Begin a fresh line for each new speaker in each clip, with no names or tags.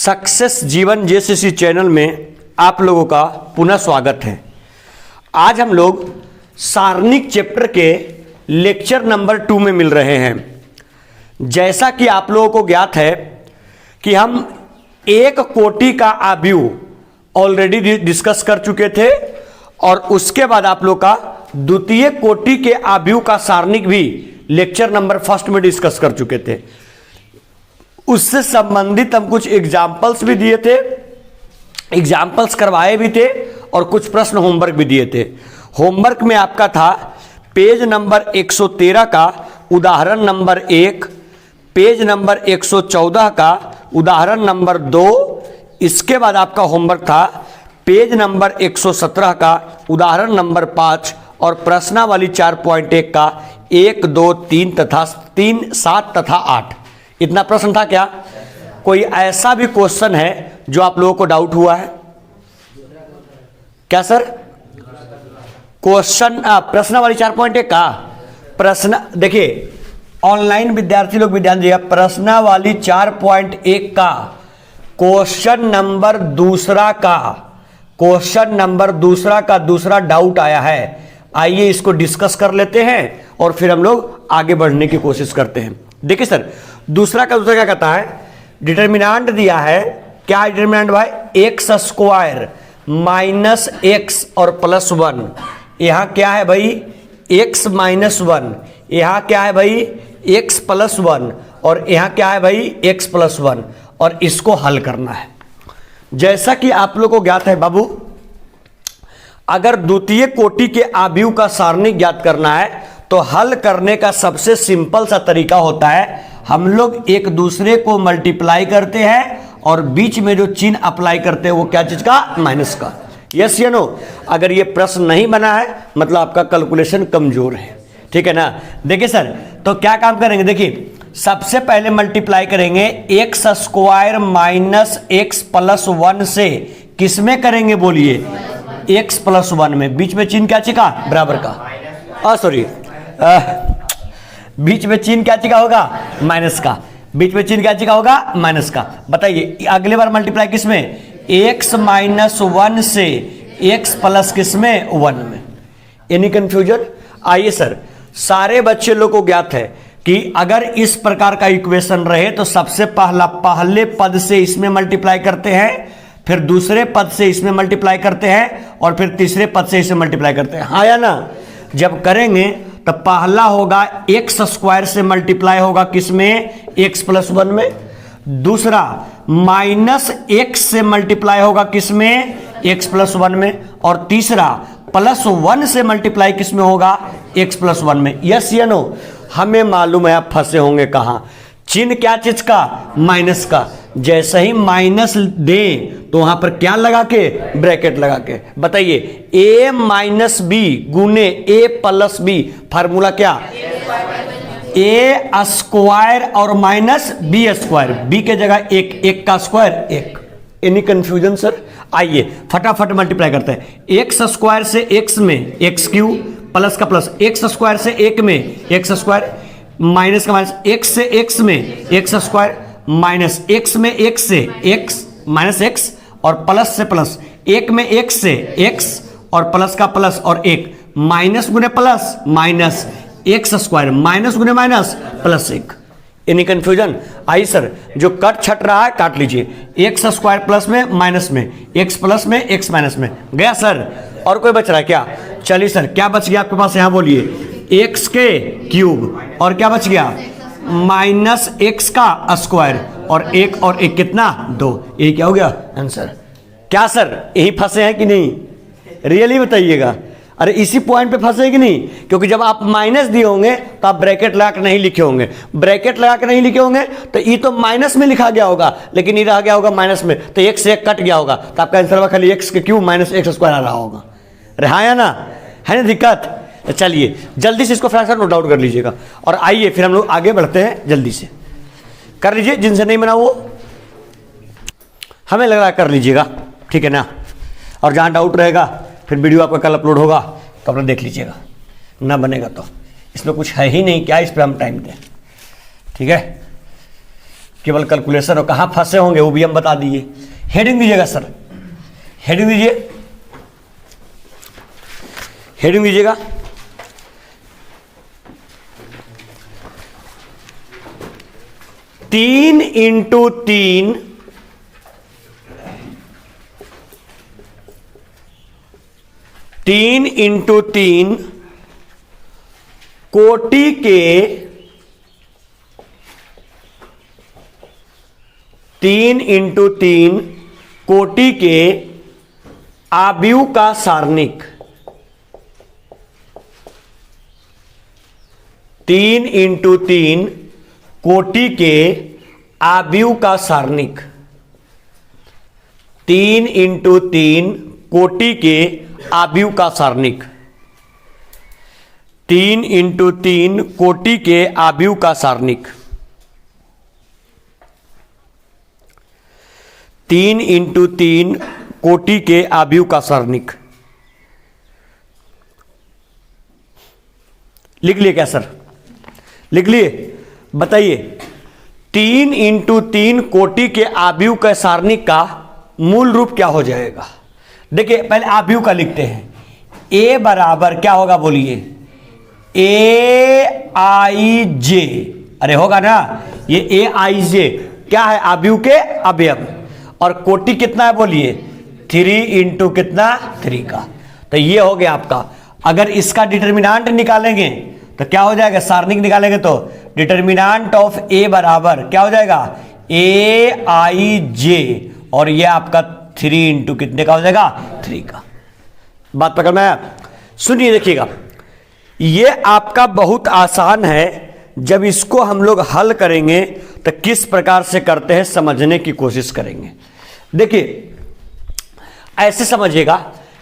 Success जीवन JCC channel में आप लोगों का पुनः स्वागत है। आज हम लोग सारणिक चैप्टर के लेक्चर नंबर 2 में मिल रहे हैं। जैसा कि आप लोगों को ज्ञात है कि हम एक कोटि का आव्यूह ऑलरेडी डिस्कस कर चुके थे और उसके बाद आप लोग का द्वितीय कोटि के आव्यूह का सारणिक भी लेक्चर नंबर 1 में डिस्कस कर चुके थे। उससे संबंधित हम कुछ एग्जाम्पल्स भी दिए थे, एग्जाम्पल्स करवाए भी थे और कुछ प्रश्न होमवर्क भी दिए थे। होमवर्क में आपका था पेज नंबर 113 का उदाहरण नंबर 1, पेज नंबर 114 का उदाहरण नंबर 2। इसके बाद आपका होमवर्क था पेज नंबर 117 का उदाहरण नंबर 5 और प्रश्नावली 4.1 का 1, 2, 3 तथा 3, 7 तथा 8। इतना प्रश्न था क्या? कोई ऐसा भी क्वेश्चन है जो आप लोगों को डाउट हुआ है क्या सर? क्वेश्चन प्रश्नावली 4.1 का प्रश्न देखिए, ऑनलाइन विद्यार्थी लोग भी ध्यान दीजिएगा। प्रश्नावली 4.1 का क्वेश्चन नंबर दूसरा का दूसरा डाउट आया है। आइए इसको डिस्कस कर लेते हैं और फिर हम लोग आगे बढ़ने की कोशिश करते हैं। देखिए सर, दूसरा क्या कहता है? डिटर्मिनेंट दिया है। क्या है डिटर्मिनेंट भाई? एक्स स्क्वायर माइनस एक्स और प्लस 1। यहां क्या है भाई? X minus 1। यहां क्या है भाई? X plus 1। और यहां क्या है भाई? X plus 1। और इसको हल करना है। जैसा कि आप लोग को ज्ञात है बाबू, अगर द्वितीय कोटि के आव्यूह का सारणिक ज्ञात करना है तो हल करने का सबसे सिंपल सा तरीका होता है, हम लोग एक दूसरे को मल्टीप्लाई करते हैं और बीच में जो चिन्ह अप्लाई करते हैं वो क्या चीज का? माइनस का। यस या नो? अगर ये प्रश्न नहीं बना है मतलब आपका कैलकुलेशन कमजोर है, ठीक है ना? देखिए सर, तो क्या काम करेंगे? देखिए, सबसे पहले मल्टीप्लाई करेंगे x square minus x plus 1 से। किसमें करेंगे बोलिए? एक्स प्लस 1 में। बीच में चिन्ह क्या चिका? बराबर का। सॉरी, बीच में चिन्ह क्या चिका होगा? माइनस का। बीच में चिन्ह क्या चिका होगा? माइनस का। बताइए अगले बार मल्टीप्लाई किसमें? एक्स माइनस 1 से एक्स प्लस किसमें? 1 में। Any confusion? आइए सर, सारे बच्चे लोग को ज्ञात है कि अगर इस प्रकार का इक्वेशन रहे तो सबसे पहले पद से इसमें मल्टीप्लाई करते हैं, फिर दूसरे पद से इसमें मल्टीप्लाई करते हैं और फिर तीसरे पद से इसे मल्टीप्लाई करते हैं। हाँ या ना? जब करेंगे तो पहला होगा एक्स स्क्वायर से मल्टीप्लाई होगा किसमें? एक्स प्लस 1 में। दूसरा माइनस एक्स से मल्टीप्लाई होगा किसमें? एक्स प्लस 1 में। और तीसरा प्लस 1 से मल्टीप्लाई किसमें होगा? एक्स प्लस 1 में। यस या नो? हमें मालूम है आप फंसे होंगे कहां। चिन्ह क्या चीज का? माइनस का। जैसे ही माइनस दें तो वहां पर क्या लगा के? ब्रैकेट लगा के। बताइए, ए माइनस बी गुने ए प्लस बी, फार्मूला क्या? ए स्क्वायर और माइनस बी स्क्वायर। बी के जगह एक का स्क्वायर 1। Any confusion sir? आइए फटाफट मल्टीप्लाई करते हैं। एक्स स्क्वायर से एक्स में एक्स क्यूब, प्लस का प्लस, एक्स स्क्वायर से 1 में एक्स स्क्वायर, माइनस का माइनस, एक्स से एक्स में एक्स स्क्वायर, माइनस एक्स में एक्स से एक्स माइनस एक्स और प्लस से प्लस, 1 में एक्स से एक्स और प्लस का प्लस और 1, माइनस गुने plus minus x square, minus गुने माइनस प्लस 1। Any confusion? आई सर, जो कट छट रहा है काट लीजिए। एक्स स्क्वायर प्लस में माइनस में, एक्स प्लस में एक्स माइनस में। गया सर? और कोई बच रहा है क्या? चलिए सर, क्या बच गया आपके पास? यहां बोलिए एक्स के क्यूब और क्या बच गया? माइनस एक्स का स्क्वायर और 1 और 1 कितना? 2। ये क्या हो गया आंसर? क्या सर यही फंसे हैं कि नहीं? रियली बताइएगा। अरे इसी पॉइंट पे फंसे कि नहीं? क्योंकि जब आप माइनस दिए होंगे तो आप ब्रैकेट लगा के नहीं लिखे होंगे। ब्रैकेट लगा के नहीं लिखे होंगे तो ये तो माइनस में लिखा गया होगा, लेकिन ये रह गया होगा माइनस में, तो 1 से 1 कट गया होगा, तो आपका आंसर खाली एक्स के क्यूब माइनस एक्स स्क्वायर आ रहा होगा। रहा या ना? है ना दिक्कत? तो चलिए जल्दी से इसको फ्रैक्शन नोट आउट कर लीजिएगा और आइए फिर हम लोग आगे बढ़ते हैं। जल्दी से कर लीजिए, जिनसे नहीं बना वो हमें लग रहा है कर लीजिएगा, ठीक है ना? और जहां डाउट रहेगा फिर वीडियो आपका कल अपलोड होगा तो अपना देख लीजिएगा, ना बनेगा तो इसमें कुछ है ही नहीं, क्या इस पर हम टाइम दें, ठीक है? केवल कैलकुलेशन, और कहाँ फंसे होंगे वो भी हम बता दिए। हेडिंग दीजिएगा सर, हेडिंग दीजिए, हेडिंग दीजिएगा। तीन इंटू तीन कोटि के 3 इंटू 3 कोटि के आव्यूह का सारणिक, 3 इंटू 3 कोटि के आव्यूह का सारणिक, 3 इंटू 3 कोटि के आव्यूह का सारणिक, 3 इंटू 3 कोटि के आव्यूह का सारणिक, 3 इंटू 3 कोटि के आव्यूह का सारणिक। लिख लिए क्या सर? लिख लिए? बताइए 3 इंटू 3 कोटि के आव्यूह के सारणिक का मूल रूप क्या हो जाएगा? देखिए पहले आव्यूह का लिखते हैं। ए बराबर क्या होगा बोलिए? ए आई जे, अरे होगा ना, ये ए आई जे क्या है? आव्यूह के अवयव। और कोटि कितना है बोलिए? 3 इंटू कितना? 3 का। तो ये हो गया आपका। अगर इसका डिटर्मिनांट निकालेंगे तो क्या हो जाएगा? सारणिक निकालेंगे तो डिटर्मिनांट ऑफ ए बराबर क्या हो जाएगा? ए आई जे, और ये आपका 3 इंटू कितने का हो जाएगा? 3 का। बात पकड़ में आया? सुनिए देखिएगा, ये आपका बहुत आसान है। जब इसको हम लोग हल करेंगे तो किस प्रकार से करते हैं समझने की कोशिश करेंगे। देखिए ऐसे समझिएगा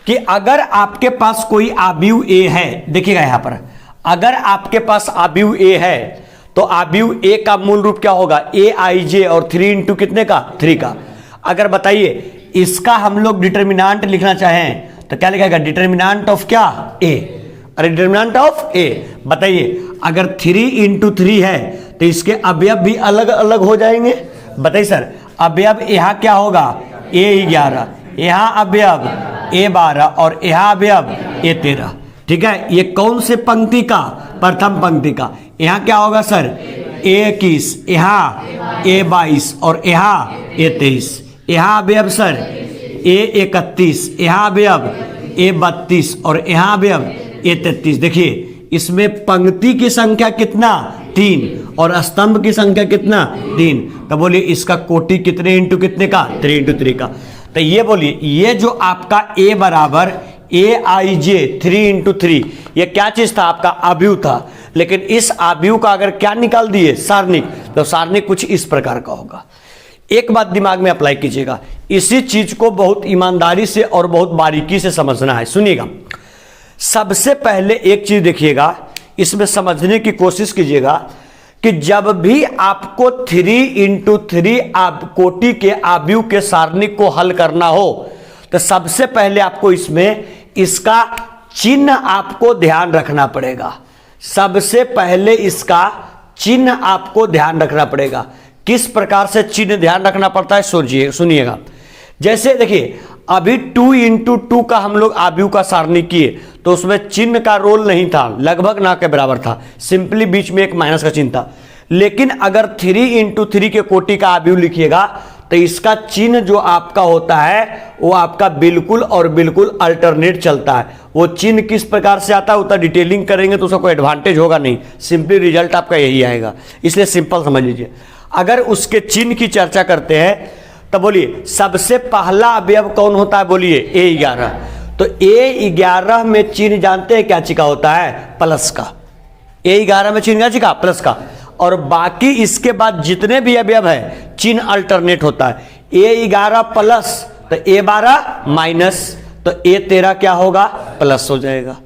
कि अगर आपके पास कोई आव्यूह ए है, देखिएगा यहां पर, अगर आपके पास आव्यूह ए है तो आव्यूह ए का मूल रूप क्या होगा? ए आई जे, और 3 इंटू कितने का? 3 का। अगर बताइए इसका हम लोग डिटर्मिनांट लिखना चाहें तो क्या लिखेगा? डिटर्मिनांट ऑफ क्या? ए। अरे डिटर्मिनांट ऑफ ए। बताइए अगर 3 इंटू 3 है तो इसके अवयव भी अलग अलग हो जाएंगे। बताइए सर, अवयव यहाँ क्या होगा? A11, यहाँ अवयव A12 और यहाँ अवयव A13। ठीक है, ये कौन से पंक्ति का? प्रथम पंक्ति का। यहाँ क्या होगा सर? A21, यहाँ A22 और यहाँ A23। यहाँ अवयव सर A31, यहाँ अवयव A32 और यहाँ अवयव A33। देखिए इसमें पंक्ति की संख्या कितना? 3 और स्तंभ की संख्या कितना? 3। तो बोलिए इसका कोटि कितने इंटू कितने का? 3 इंटू 3 का। तो ये बोलिए ये जो आपका ए बराबर ए आई जे 3 इंटू 3, ये क्या चीज था? आपका आव्यूह था। लेकिन इस आव्यूह का अगर क्या निकाल दिए? सारणिक। तो सारणिक कुछ इस प्रकार का होगा। एक बात दिमाग में अप्लाई कीजिएगा, इसी चीज को बहुत ईमानदारी से और बहुत बारीकी से समझना है। सुनिएगा, सबसे पहले एक चीज देखिएगा, इसमें समझने की कोशिश कीजिएगा कि जब भी आपको 3 इंटू 3 कोटि के आव्यूह के सारणिक को हल करना हो तो सबसे पहले आपको इसमें इसका चिन्ह आपको ध्यान रखना पड़ेगा। सबसे पहले इसका चिन्ह आपको ध्यान रखना पड़ेगा। किस प्रकार से चिन्ह ध्यान रखना पड़ता है सुनिएगा। जैसे देखिए अभी 2 इंटू 2 का हम लोग आव्यूह का सारणिक किए तो उसमें चिन्ह का रोल नहीं था, लगभग ना के बराबर था, सिंपली बीच में एक माइनस का चिन्ह था। लेकिन अगर 3 इंटू 3 के कोटि का आव्यूह लिखिएगा तो इसका चिन्ह जो आपका होता है वो आपका बिल्कुल और बिल्कुल अल्टरनेट चलता है। वो चिन्ह किस प्रकार से आता है उतना डिटेलिंग करेंगे तो उसका कोई एडवांटेज होगा नहीं, सिंपली रिजल्ट आपका यही आएगा। इसलिए सिंपल समझ लीजिए। अगर उसके चिन्ह की चर्चा करते हैं तो बोलिए सबसे पहला अवयव कौन होता है? बोलिए A11। तो A11 में चिन्ह जानते हैं क्या चिका होता है? प्लस का। A11 में चिन्ह क्या चिका? प्लस का। और बाकी इसके बाद जितने भी अवयव है चिन्ह अल्टरनेट होता है। A11 प्लस तो A12 माइनस, तो A13 क्या होगा? प्लस हो जाएगा।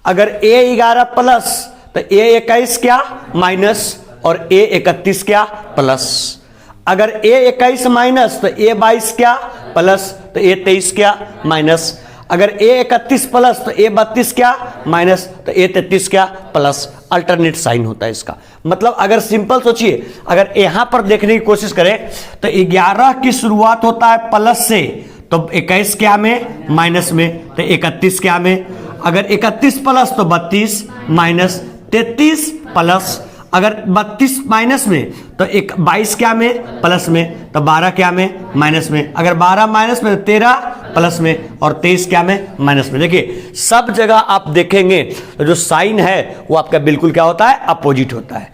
अगर A11 प्लस तो A21 क्या? माइनस, और A31 क्या? प्लस। अगर A21 माइनस तो A22 क्या? प्लस, तो A23 क्या? माइनस। अगर A31 प्लस तो A32 क्या माइनस, तो A33 क्या प्लस, अल्टरनेट साइन होता है इसका। मतलब अगर सिंपल सोचिए, अगर यहां पर देखने की कोशिश करें तो 11 की शुरुआत होता है प्लस से, तो 21 क्या में माइनस में, तो 31 क्या में, अगर 31 प्लस तो 32 माइनस, 33 प्लस, अगर 32 माइनस में तो 22 क्या में प्लस में, तो 12 क्या में माइनस में, अगर 12 माइनस में तो 13 प्लस में, और 23 क्या में माइनस में। देखिए सब जगह आप देखेंगे तो जो साइन है वो आपका बिल्कुल क्या होता है, अपोजिट होता है।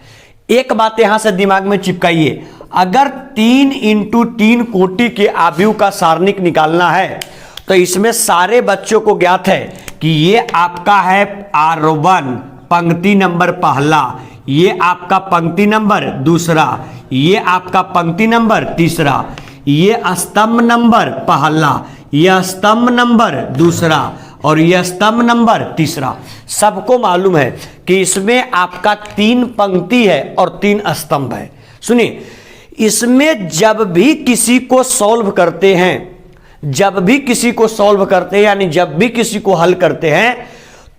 एक बात यहां से दिमाग में चिपकाइए, अगर 3 × 3 कोटि के आव्यूह का सारणिक निकालना है तो इसमें सारे बच्चों को ज्ञात है कि ये आपका है R1 पंक्ति नंबर पहला, ये आपका पंक्ति नंबर दूसरा, ये आपका पंक्ति नंबर तीसरा, ये स्तंभ नंबर पहला, यह स्तंभ नंबर दूसरा, और यह स्तंभ नंबर तीसरा। सबको मालूम है कि इसमें आपका 3 पंक्ति है और 3 स्तंभ है। सुनिए, इसमें जब भी किसी को सॉल्व करते हैं, जब भी किसी को सॉल्व करते हैं यानी जब भी किसी को हल करते हैं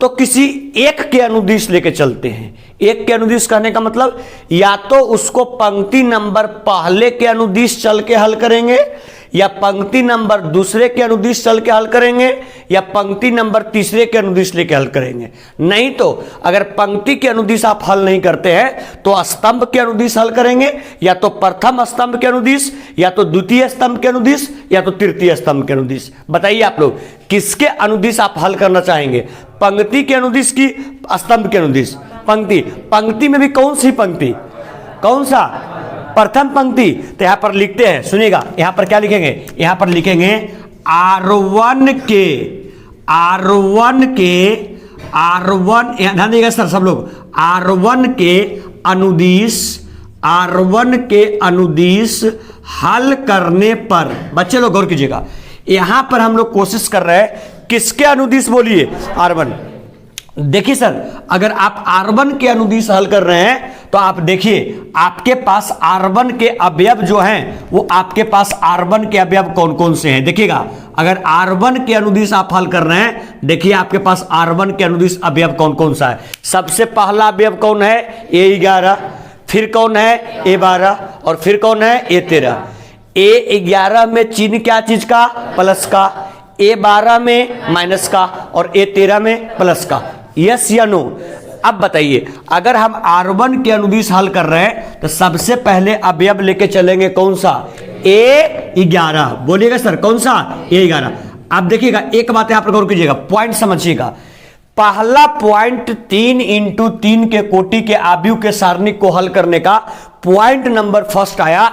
तो किसी एक के अनुदिश लेके चलते हैं। एक के अनुदिश कहने का मतलब या तो उसको पंक्ति नंबर पहले के अनुदिश चल के हल करेंगे, या पंक्ति नंबर दूसरे के अनुदिश चल के हल करेंगे, या पंक्ति नंबर तीसरे के अनुदिश लेके हल करेंगे। नहीं तो अगर पंक्ति के अनुदिश आप हल नहीं करते हैं तो स्तंभ के अनुदिश हल करेंगे, या तो प्रथम स्तंभ के अनुदिश, या तो द्वितीय स्तंभ के अनुदिश, या तो तृतीय स्तंभ के अनुदिश। बताइए आप लोग किसके अनुदिश आप हल करना चाहेंगे, पंक्ति के अनुदिश की स्तंभ के अनुदिश? पंक्ति। पंक्ति में भी कौन सी पंक्ति, कौन सा, प्रथम पंक्ति। तो यहां पर लिखते हैं, सुनिएगा यहां पर क्या लिखेंगे, यहां पर लिखेंगे R1 के ध्यान देगा सर सब लोग, R1 के अनुदिश हल करने पर, बच्चे लोग गौर कीजिएगा, यहां पर हम लोग कोशिश कर रहे हैं किसके अनुदिश बोलिए, R1। देखिए सर, अगर आप R1 के अनुदिश हल कर रहे हैं तो आप देखिए आपके पास R1 के अवयव जो हैं वो आपके पास R1 के अवयव कौन कौन से हैं। देखिएगा अगर R1 के अनुदिश आप हल कर रहे हैं, देखिए आपके पास R1 के अनुदिश अवयव कौन कौन सा है। सबसे पहला अवयव कौन है, A11, फिर कौन है A12, और फिर कौन है A13। A11 में चिन्ह क्या चीज का, प्लस का, A12 में माइनस का, और A13 में प्लस का। यस या नो। अब बताइए अगर हम R1 के अनुदिश हल कर रहे हैं तो सबसे पहले अवयव लेके चलेंगे कौन सा, A11। बोलिएगा सर कौन सा, A11। अब देखिएगा एक बात यहां पर गौर कीजिएगा, पॉइंट समझिएगा। पहला पॉइंट 3 × 3 के कोटि के आव्यूह के सारणिक को हल करने का पॉइंट नंबर फर्स्ट आया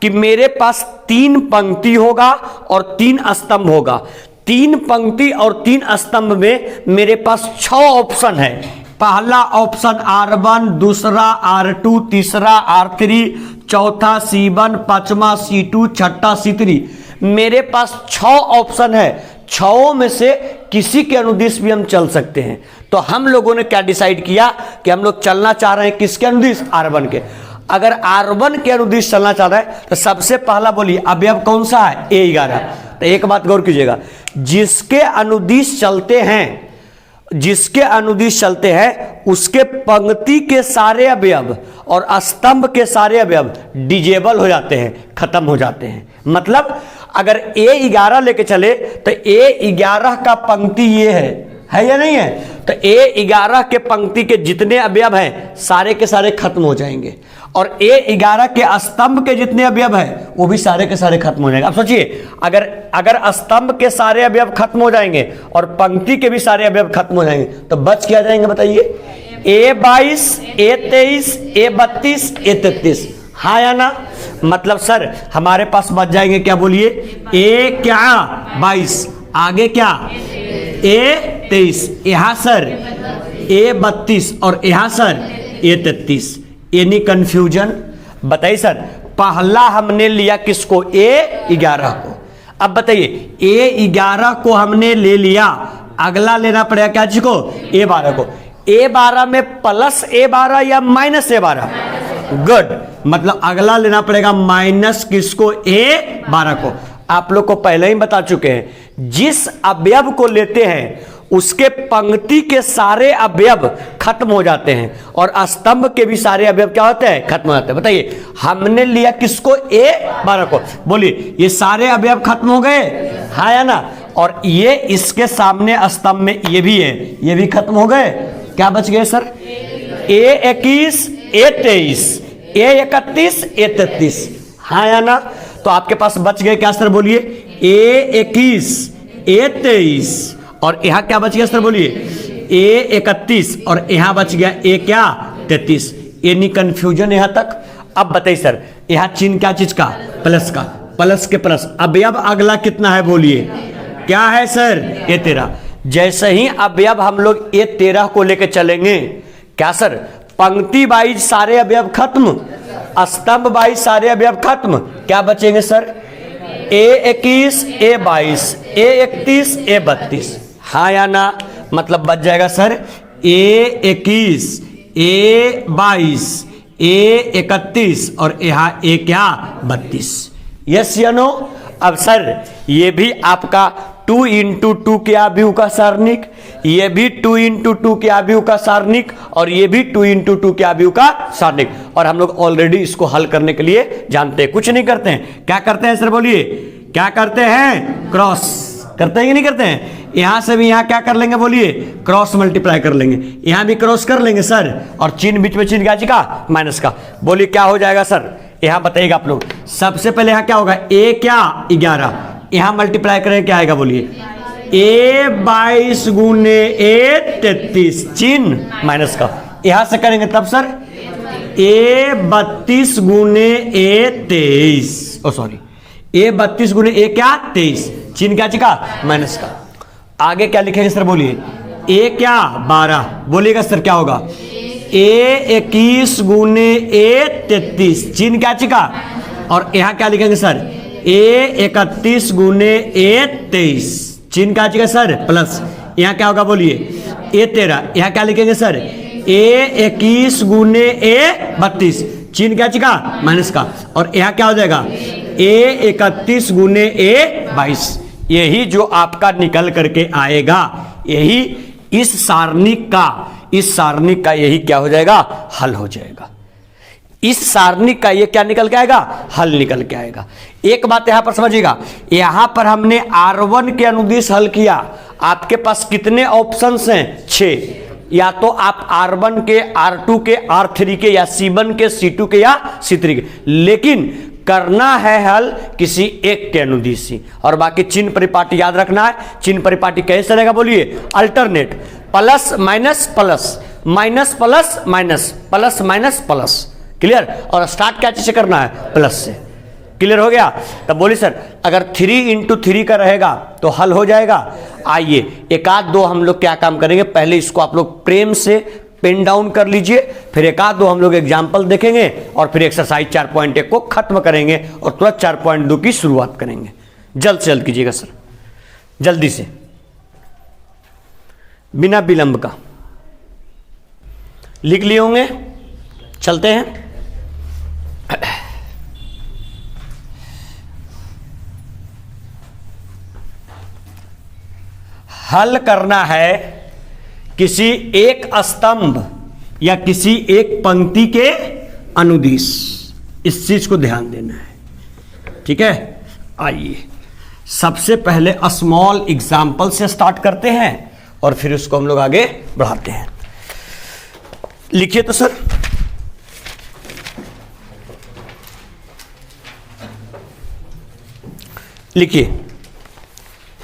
कि मेरे पास 3 पंक्ति होगा और 3 स्तंभ होगा। 3 पंक्ति और 3 स्तंभ में मेरे पास 6 ऑप्शन है। पहला ऑप्शन R1, दूसरा R2, तीसरा R3, चौथा C1, पांचवा C2, छठा C3। मेरे पास 6 ऑप्शन है, 6 में से किसी के अनुदिश भी हम चल सकते हैं। तो हम लोगों ने क्या डिसाइड किया कि हम लोग चलना चाह रहे हैं किसके अनुदिश, R1 के। अगर R1 के अनुदिश चलना चाह रहा है तो सबसे पहला बोलिए अवयव कौन सा है, A11। तो एक बात गौर कीजिएगा, जिसके अनुदिश चलते हैं, जिसके अनुदिश चलते हैं उसके पंक्ति के सारे अवयव और स्तंभ के सारे अवयव डिजेबल हो जाते हैं, खत्म हो जाते हैं। मतलब अगर A11 लेके चले तो A11 का पंक्ति ये है या नहीं है, तो A11 के पंक्ति के जितने अवयव हैं सारे के सारे खत्म हो जाएंगे, और A11 के स्तंभ के जितने अवयव हैं वो भी सारे के सारे खत्म हो जाएंगे। अब सोचिए अगर स्तंभ के सारे अवयव खत्म हो जाएंगे और पंक्ति के भी सारे अवयव खत्म हो जाएंगे तो बच क्या जाएंगे बताइए, A22, A23, A32, A33। हाँ या ना। मतलब सर हमारे पास बच जाएंगे क्या बोलिए, A क्या 22, आगे क्या A23, यहाँ सर A32 और यहाँ सर A33। एनी कंफ्यूजन बताइए सर। पहला हमने लिया किसको, A11 को। अब बताइए A11 को हमने ले लिया, अगला लेना पड़ेगा क्या चीज को, A12 को। A12 में प्लस A12 या माइनस A12, गुड। मतलब अगला लेना पड़ेगा माइनस किसको, A12 को। आप लोग को पहले ही बता चुके हैं, जिस अवयव को लेते हैं उसके पंक्ति के सारे अवयव खत्म हो जाते हैं और स्तंभ के भी सारे अवयव क्या होते हैं, खत्म हो जाते हैं। बताइए हमने लिया किसको, A12 को, बोलिए ये सारे अवयव खत्म हो गए, हाँ या ना। और ये इसके सामने स्तंभ में ये भी है, ये भी खत्म हो गए। क्या बच गए sir, A21 A23 A31 A33, हाँ या ना। तो आपके पास बच गए क्या सर, बोलिए A21 A23 और यहाँ क्या बच गया सर, बोलिए A31 और यहाँ बच गया A क्या 33। यानी कंफ्यूजन यहाँ तक। अब बताइए सर यहाँ चिन्ह क्या चीज का, प्लस का, प्लस के प्लस। अवयव अगला कितना है, बोलिए क्या है सर, A13। जैसे ही अवयव हम लोग A13 को लेकर चलेंगे, क्या सर पंक्ति वाइज सारे अवयव खत्म, स्तंभ वाइज सारे अवयव खत्म, क्या बचेंगे sir, A21 A22 A31 A32, हाँ या ना। मतलब बच जाएगा सर A21 A22 A31 और यहाँ A क्या 32, यस या नो। अब सर ये भी आपका 2 × 2 के अवयव का सारणिक, ये भी 2 × 2 के अवयव का सारणिक और ये भी 2 × 2 के अवयव का सारणिक। और हम लोग ऑलरेडी इसको हल करने के लिए जानते हैं, कुछ नहीं करते हैं। क्या करते हैं सर, बोलिए क्या करते हैं, क्रॉस करते हैं कि नहीं करते हैं। यहां से भी यहां क्या कर लेंगे, बोलिए क्रॉस मल्टीप्लाई कर लेंगे, यहां भी क्रॉस कर लेंगे सर। और चिन्ह बीच में चिन्ह क्या का, माइनस का। बोलिए क्या हो जाएगा सर, यहां बताइएगा आप लोग। सबसे पहले यहां क्या होगा, A क्या 11, यहां मल्टीप्लाई करें क्या आएगा, बोलिए A22 गुने A33, चिन्ह माइनस का। यहां से करेंगे तब सर A32 गुने A23, ओ सॉरी A32 गुने A क्या 23, चिन्ह क्या चिका माइनस का। आगे क्या लिखेंगे सर, बोलिए A क्या 12, बोलिएगा सर क्या होगा A21 गुने A33, चिन्ह क्या चिका। और यहाँ क्या लिखेंगे सर A31 गुने A23, चिन्ह क्या चिका सर प्लस। यहाँ क्या होगा, बोलिए A13, यहाँ क्या लिखेंगे सर A21 गुने A32, चिन्ह क्या चिका माइनस का। और यहाँ क्या हो जाएगा A31 गुने A22। यही जो आपका निकल करके आएगा, यही इस सारणिक का यही क्या हो जाएगा, हल हो जाएगा। इस सारणिक का ये क्या निकल के आएगा, हल निकल के आएगा। एक बात यहां पर समझिएगा, यहां पर हमने R1 के अनुदिश हल किया। आपके पास कितने ऑप्शंस हैं, 6। या तो आप R1 के, R2 के, R3 के, या C1 के, C2 के, या C3 के, लेकिन करना है हल किसी एक के अनुदिश ही। और बाकी चिन्ह परिपाटी याद रखना है। चिन्ह परिपाटी कैसे चलेगा, बोलिए alternate, plus minus plus, minus plus minus, plus minus plus, clear. और स्टार्ट क्या चीज से करना है, प्लस से, क्लियर हो गया। तब बोलिए सर अगर 3 × 3 का रहेगा तो हल हो जाएगा। आइए एक आध दो हम लोग क्या काम करेंगे, पहले इसको आप लोग प्रेम से पेन डाउन कर लीजिए, फिर एक आध दो हम लोग एग्जाम्पल देखेंगे और फिर एक्सरसाइज 4.1 को खत्म करेंगे और तुरंत 4.2 की शुरुआत करेंगे। जल्द से जल्द कीजिएगा सर, जल्दी से, बिना विलंब का। लिख लिए होंगे, चलते हैं। हल करना है किसी एक स्तंभ या किसी एक पंक्ति के अनुदिश, इस चीज को ध्यान देना है, ठीक है। आइए सबसे पहले स्मॉल एग्जाम्पल से स्टार्ट करते हैं और फिर उसको हम लोग आगे बढ़ाते हैं। लिखिए तो सर, लिखिए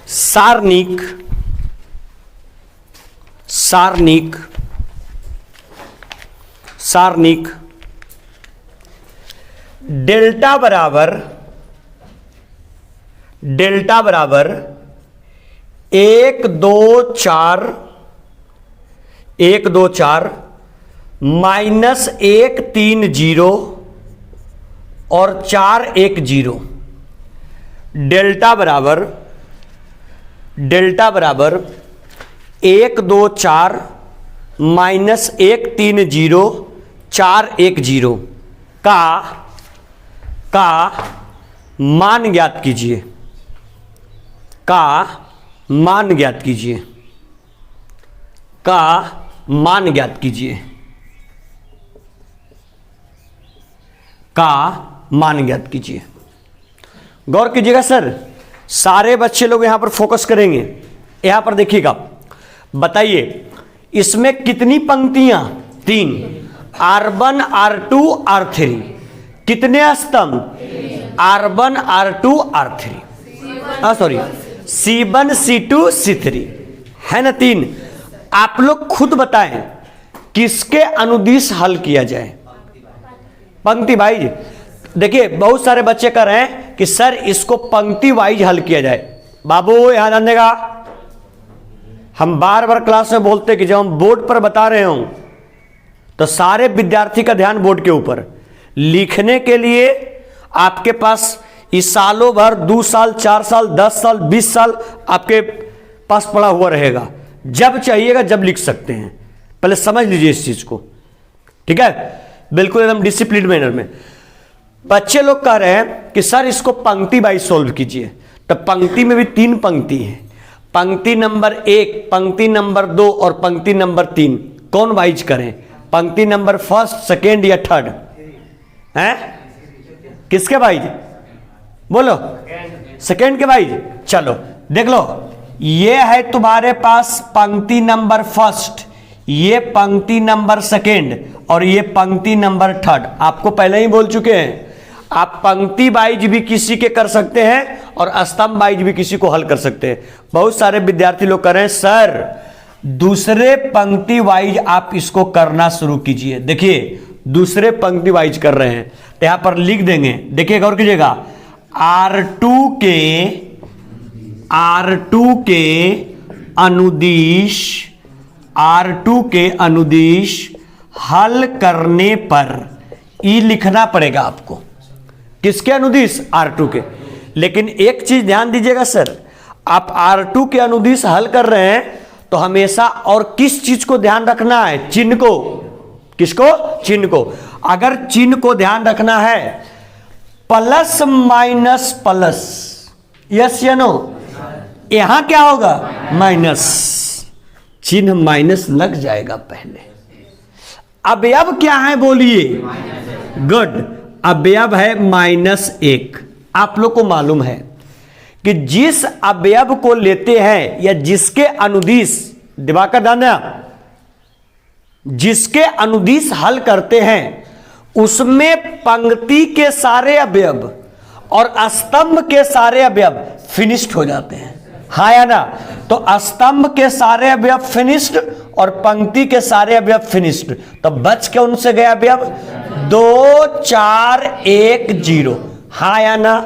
सारणिक, सारणिक, सारणिक डेल्टा बराबर, डेल्टा बराबर 1 2 4 1 2 4 माइनस 1 3 0 और 4 1 0। डेल्टा बराबर, डेल्टा बराबर 1 2 4 माइनस 1 3 0 4 1 0 का मान ज्ञात कीजिए। का मान ज्ञात कीजिए, का मान ज्ञात कीजिए, का मान ज्ञात कीजिए। गौर कीजिएगा सर, सारे बच्चे लोग यहां पर फोकस करेंगे। यहां पर देखिएगा, बताइए इसमें कितनी पंक्तियां? 3, R1 R2 R3। कितने स्तंभ? R1 R2 R3, sorry C1 C2 C3, है ना 3। आप लोग खुद बताएं किसके अनुदिश हल किया जाए? पंक्ति वाइज। देखिए बहुत सारे बच्चे कह रहे हैं कि सर इसको पंक्ति वाइज हल किया जाए। बाबू यहां ध्यान देगा, हम बार बार क्लास में बोलते कि जब हम बोर्ड पर बता रहे हूं तो सारे विद्यार्थी का ध्यान बोर्ड के ऊपर। लिखने के लिए आपके पास इस सालों भर 2 साल 4 साल 10 साल 20 साल आपके पास पड़ा हुआ रहेगा। जब चाहिएगा जब लिख सकते हैं, पहले समझ लीजिए इस चीज को, ठीक है? बिल्कुल एकदम डिसिप्लिन मैनर में। बच्चे लोग कह रहे हैं कि सर इसको पंक्ति वाइज सोल्व कीजिए। तो पंक्ति में भी 3 पंक्ति है, पंक्ति नंबर 1, पंक्ति नंबर 2 और पंक्ति नंबर 3। कौन वाइज करें? पंक्ति नंबर 1st, 2nd या 3rd है? किसके वाइज? बोलो। 2nd के वाइज। चलो देख लो, ये है तुम्हारे पास पंक्ति नंबर 1st, ये पंक्ति नंबर 2nd और ये पंक्ति नंबर 3rd। आपको पहले ही बोल चुके हैं, आप पंक्ति वाइज भी किसी के कर सकते हैं और स्तंभ वाइज भी किसी को हल कर सकते हैं। बहुत सारे विद्यार्थी लोग कर रहे हैं सर दूसरे पंक्ति वाइज आप इसको करना शुरू कीजिए। देखिए दूसरे पंक्ति वाइज कर रहे हैं तो यहां पर लिख देंगे, देखिए गौर कीजिएगा, R2 के अनुदिश हल करने पर ई लिखना पड़ेगा आपको। किसके अनुदिश? R2 के। लेकिन एक चीज ध्यान दीजिएगा सर, आप R2 के अनुदिश हल कर रहे हैं तो हमेशा और किस चीज को ध्यान रखना है? चिन्ह को। किसको? चिन्ह को। अगर चिन्ह को ध्यान रखना है प्लस माइनस प्लस, यस या नो? यहां क्या होगा? माइनस, चिन्ह माइनस लग जाएगा पहले। अवयव क्या है बोलिए? गुड, अवयव है -1। आप लोग को मालूम है कि जिस अवयव को लेते हैं या जिसके अनुदिश, दिवाकर दाना, जिसके अनुदिश हल करते हैं उसमें पंक्ति के सारे अवयव और स्तंभ के सारे अवयव फिनिश्ड हो जाते हैं, हाँ या ना? तो स्तंभ के सारे अवयव फिनिश्ड और पंक्ति के सारे अवयव फिनिश्ड। तो बच के उनसे गया अवयव 2 4 1 0, हाँ या ना?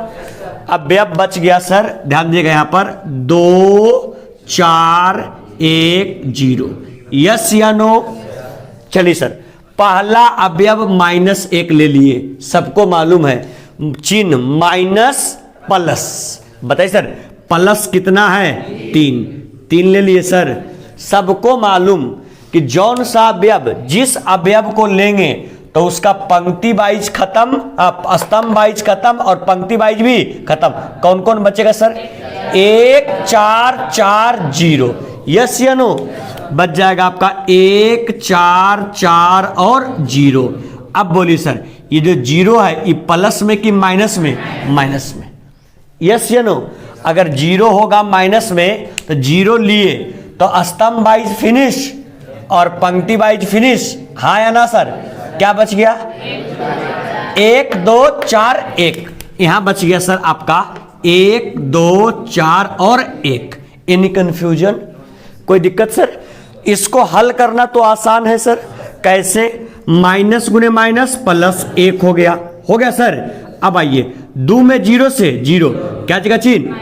अवयव बच गया सर, ध्यान दीजिएगा यहां पर 2 4 1 0, यस या नो? चलिए सर, पहला अवयव -1 ले लिए, सबको मालूम है चिन्ह माइनस प्लस। बताइए सर प्लस कितना है? 3 ले लिए सर। सबको मालूम कि जौन सा अवयव जिस अवयव को लेंगे तो उसका पंक्ति वाइज खत्म, स्तंभ वाइज खत्म और पंक्ति वाइज भी खत्म। कौन कौन बचेगा सर? 1 4 4 0, यस या नो? बच जाएगा आपका 1 4 4 और 0। अब बोलिए सर ये जो 0 है ये प्लस में कि माइनस में? माइनस में, यस या नो? अगर 0 होगा माइनस में तो 0 लिए तो स्तंभ वाइज फिनिश और पंक्ति वाइज फिनिश, हाँ या ना सर? क्या बच गया? 1 2 4 1, यहां बच गया सर आपका 1 2 4 और 1। Any confusion? कोई दिक्कत सर? इसको हल करना तो आसान है सर। कैसे? माइनस गुने माइनस प्लस 1 हो गया सर। अब आइए 2 में 0 से 0, क्या जगह चिन्ह?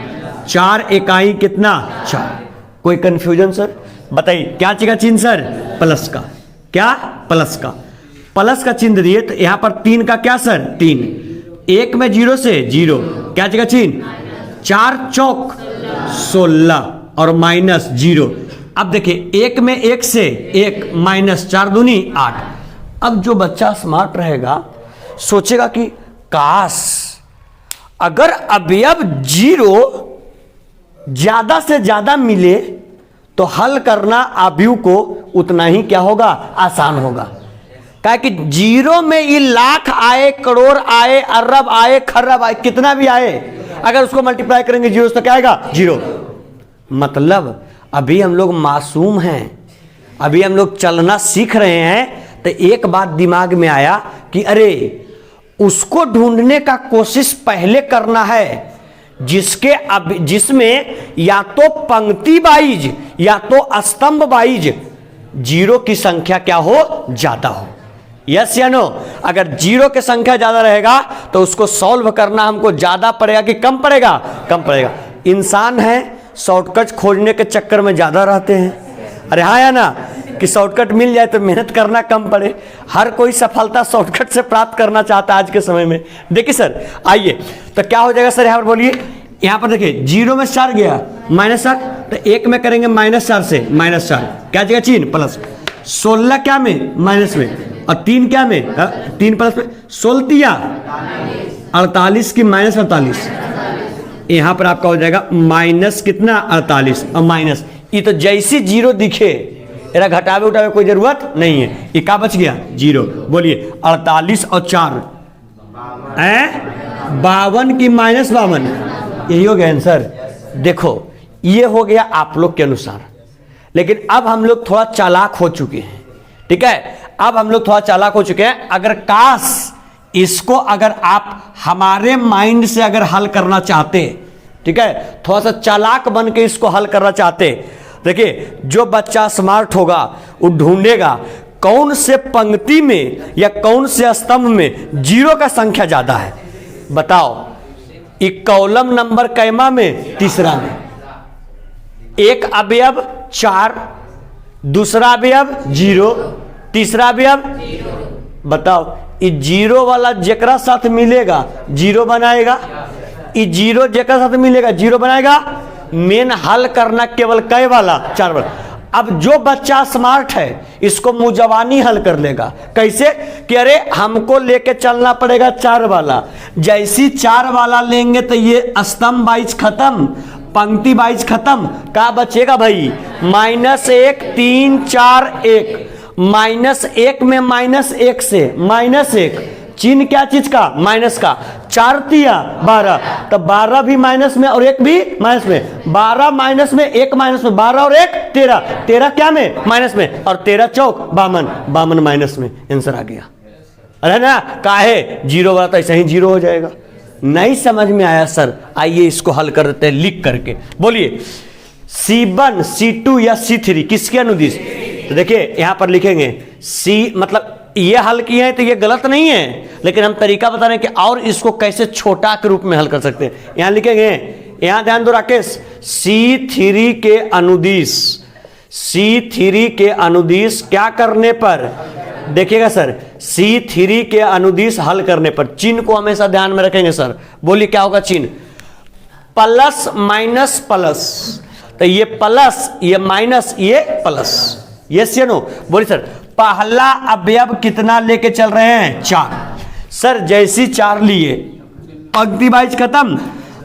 4 इकाई कितना? 4। कोई कंफ्यूजन सर? बताइए क्या जगह चिन्ह सर? प्लस का। क्या? प्लस का। प्लस का चिन्ह दिए तो यहां पर 3 का क्या सर? 3। 1 में 0 से 0, क्या जगह चिन्ह? 4 चौक 16 और माइनस 0। अब देखिए 1 में 1 से 1 माइनस 4 दूनी 8। अब जो बच्चा स्मार्ट रहेगा सोचेगा कि काश अगर अवयव 0 ज्यादा से ज्यादा मिले तो हल करना अवयव को उतना ही क्या होगा, आसान होगा। क्या कि जीरो में ये लाख आए, करोड़ आए, अरब आए, खरब आए, कितना भी आए, अगर उसको मल्टीप्लाई करेंगे जीरो से तो क्या आएगा, जीरो। मतलब अभी हम लोग मासूम हैं, अभी हम लोग चलना सीख रहे हैं, तो एक बात दिमाग में आया कि अरे उसको ढूंढने का कोशिश पहले करना है जिसमें या तो पंक्ति वाइज या तो स्तंभ वाइज जीरो की संख्या क्या हो, ज्यादा हो। यस या नो? अगर जीरो की संख्या ज्यादा रहेगा तो उसको सॉल्व करना हमको ज्यादा पड़ेगा कि कम पड़ेगा, कम पड़ेगा। इंसान है, शॉर्टकट खोजने के चक्कर में ज्यादा रहते हैं। अरे हाँ या ना, कि शॉर्टकट मिल जाए तो मेहनत करना कम पड़े। हर कोई सफलता शॉर्टकट से प्राप्त करना चाहता है आज के समय में। देखिए सर, आइए तो क्या हो जाएगा सर, यहाँ पर बोलिए, यहाँ पर देखिए जीरो में 4 गया, -4, तो एक में करेंगे -4 से -4, क्या जगह चिन्ह प्लस, 16 क्या में, माइनस में, और 3 क्या में, 3 प्लस में, 16 48 की -48, यहाँ पर आपका हो जाएगा माइनस कितना, 48 और माइनस, ये तो जैसी जीरो दिखे एरा घटावे उठावे कोई जरूरत नहीं है। ये क्या बच गया, जीरो। बोलिए 48 और 4 52 की -52, यही हो गया आंसर। देखो ये हो गया आप लोग के अनुसार, लेकिन अब हम लोग थोड़ा चालाक हो चुके हैं, ठीक है। अब हम लोग थोड़ा चालाक हो चुके हैं। अगर काश इसको अगर आप हमारे माइंड से अगर हल करना चाहते, ठीक है, थोड़ा सा चालाक बन के इसको हल करना चाहते, देखिए जो बच्चा स्मार्ट होगा वो ढूंढेगा कौन से पंक्ति में या कौन से स्तंभ में जीरो का संख्या ज्यादा है। बताओ, एक कॉलम नंबर कैमा में, तीसरा में, एक अवयव 4, दूसरा अवयव 0, तीसरा अवयव, बताओ ये जीरो वाला जेकरा साथ मिलेगा जीरो बनाएगा, ये जीरो जेकरा साथ मिलेगा जीरो बनाएगा। मेन हल करना केवल कै वाला, 4 वाला। अब जो बच्चा स्मार्ट है इसको मुजवानी हल कर लेगा। कैसे कि अरे हमको लेके चलना पड़ेगा 4 वाला, जैसी 4 वाला लेंगे तो ये स्तंभ वाइज खत्म, पंक्ति वाइज खत्म, क्या बचेगा भाई, -1 3 4 1, -1 में -1 से -1, चिन्ह क्या चीज का, माइनस का, 4 तिया 12, तो 12 भी माइनस में और 1 भी माइनस में, 12 माइनस में 1 माइनस में, 12 और 1 13, 13 क्या में, माइनस में, और 13 चौक 52, 52 माइनस में, आंसर आ गया। अरे ना काहे, जीरो वाला तो ऐसा ही जीरो हो जाएगा। नहीं समझ में आया सर, आइए इसको हल कर देते हैं लिख करके। बोलिए C1 C2 या C3 किसके अनुदिश, तो देखिए यहां पर लिखेंगे C, मतलब ये हल किए हैं तो ये गलत नहीं है, लेकिन हम तरीका बता रहे हैं कि और इसको कैसे छोटा के रूप में हल कर सकते हैं। यहां लिखेंगे, यहां ध्यान दो राकेश, C3 के अनुदिश, C3 के अनुदिश क्या करने पर, देखिएगा सर, C3 के अनुदिश हल करने पर चिन्ह को हमेशा ध्यान में रखेंगे सर। बोलिए क्या होगा चिन्ह, प्लस माइनस प्लस, तो ये प्लस ये माइनस ये प्लस, यस या नो। बोलिए सर पहला अवयव कितना लेके चल रहे हैं, 4। सर जैसी 4 लिए, पंक्ति वाइज खत्म,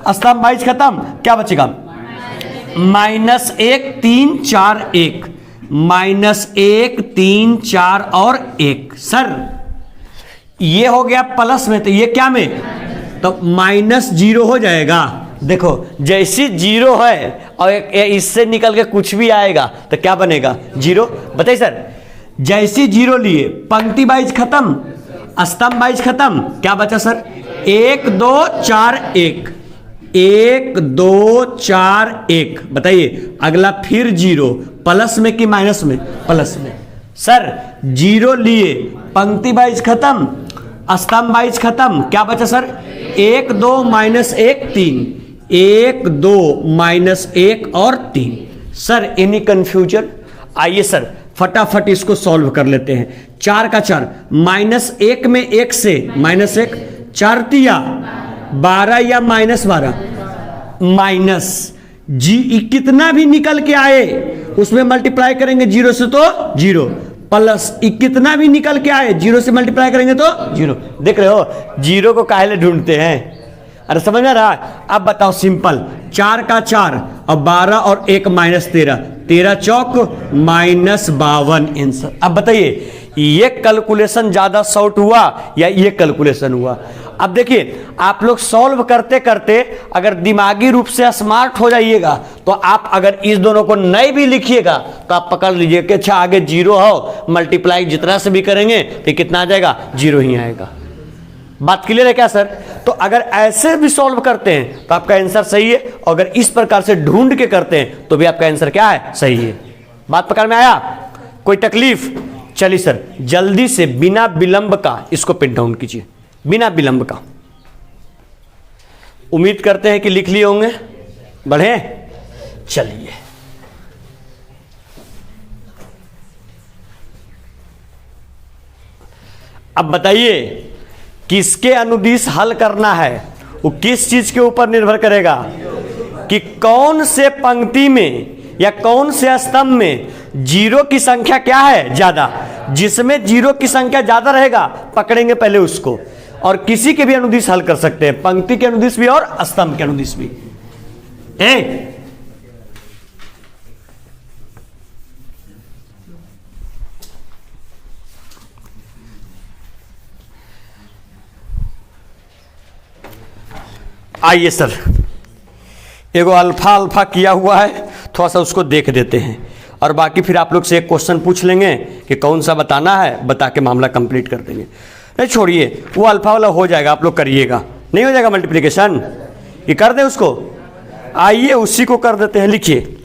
स्तंभ वाइज खत्म, क्या बचेगा, -1 3 4 1, -1 3 4 और 1। सर ये हो गया प्लस में, तो ये क्या में, तो -0 हो जाएगा। देखो जैसी 0 है और इससे निकल के कुछ भी आएगा तो क्या बनेगा, 0। बताइए सर, जैसी 0 लिए, पंक्ति वाइज खत्म, स्तंभ वाइज खत्म, क्या बचा सर, 1 2 4 1, 1 2 4 1। बताइए अगला फिर 0, प्लस में कि माइनस में, प्लस में। सर 0 लिए, पंक्ति वाइज खत्म, स्तंभ वाइज खत्म, क्या बचा सर, 1 2 -1 3, 1 2 -1 और 3। सर एनी कंफ्यूजन, आइए सर फटाफट इसको सॉल्व कर लेते हैं। 4 का 4, -1 में 1 से -1, 4 तिया 12 या -12, माइनस जी कितना भी निकल के आए उसमें मल्टीप्लाई करेंगे 0 से तो 0, प्लस कितना भी निकल के आए 0 से मल्टीप्लाई करेंगे तो 0। देख रहे हो 0 को काहे ढूंढते हैं, अरे समझ में रहा। अब बताओ सिंपल, 4 का 4 और 12 और 1 माइनस 13, 13 चौक -52 आंसर। अब बताइए ये कैलकुलेशन ज्यादा शॉर्ट हुआ या ये कैलकुलेशन हुआ? अब देखिए आप लोग सॉल्व करते करते अगर दिमागी रूप से स्मार्ट हो जाइएगा तो आप अगर इस दोनों को नहीं भी लिखिएगा तो आप पकड़ लीजिए कि अच्छा आगे 0 हो, मल्टीप्लाई जितना से भी करेंगे तो कितना आ जाएगा, 0 ही आएगा। बात क्लियर है क्या सर? तो अगर ऐसे भी सॉल्व करते हैं तो आपका आंसर सही है, और अगर इस प्रकार से ढूंढ के करते हैं तो भी आपका आंसर क्या है, सही है। बात पकड़ में आया? कोई तकलीफ? चलिए सर जल्दी से बिना विलंब का इसको पिन डाउन कीजिए, बिना विलंब का। उम्मीद करते हैं कि लिख लिए होंगे। बढ़े? चलिए अब बताइए किसके अनुदिश हल करना है, वो किस चीज के ऊपर निर्भर करेगा कि कौन से पंक्ति में या कौन से स्तंभ में 0 की संख्या क्या है, ज्यादा। जिसमें 0 की संख्या ज्यादा रहेगा पकड़ेंगे पहले उसको, और किसी के भी अनुदिश हल कर सकते हैं, पंक्ति के अनुदिश भी और स्तंभ के अनुदिश भी। आइए सर एगो अल्फा अल्फा किया हुआ है, थोड़ा सा उसको देख देते हैं, और बाकी फिर आप लोग से एक क्वेश्चन पूछ लेंगे कि कौन सा बताना है, बता के मामला कंप्लीट कर देंगे। नहीं छोड़िए, वो अल्फा वाला हो जाएगा, आप लोग करिएगा। नहीं हो जाएगा मल्टीप्लिकेशन, ये कर दें उसको। आइए उसी को कर देते हैं। लिखिए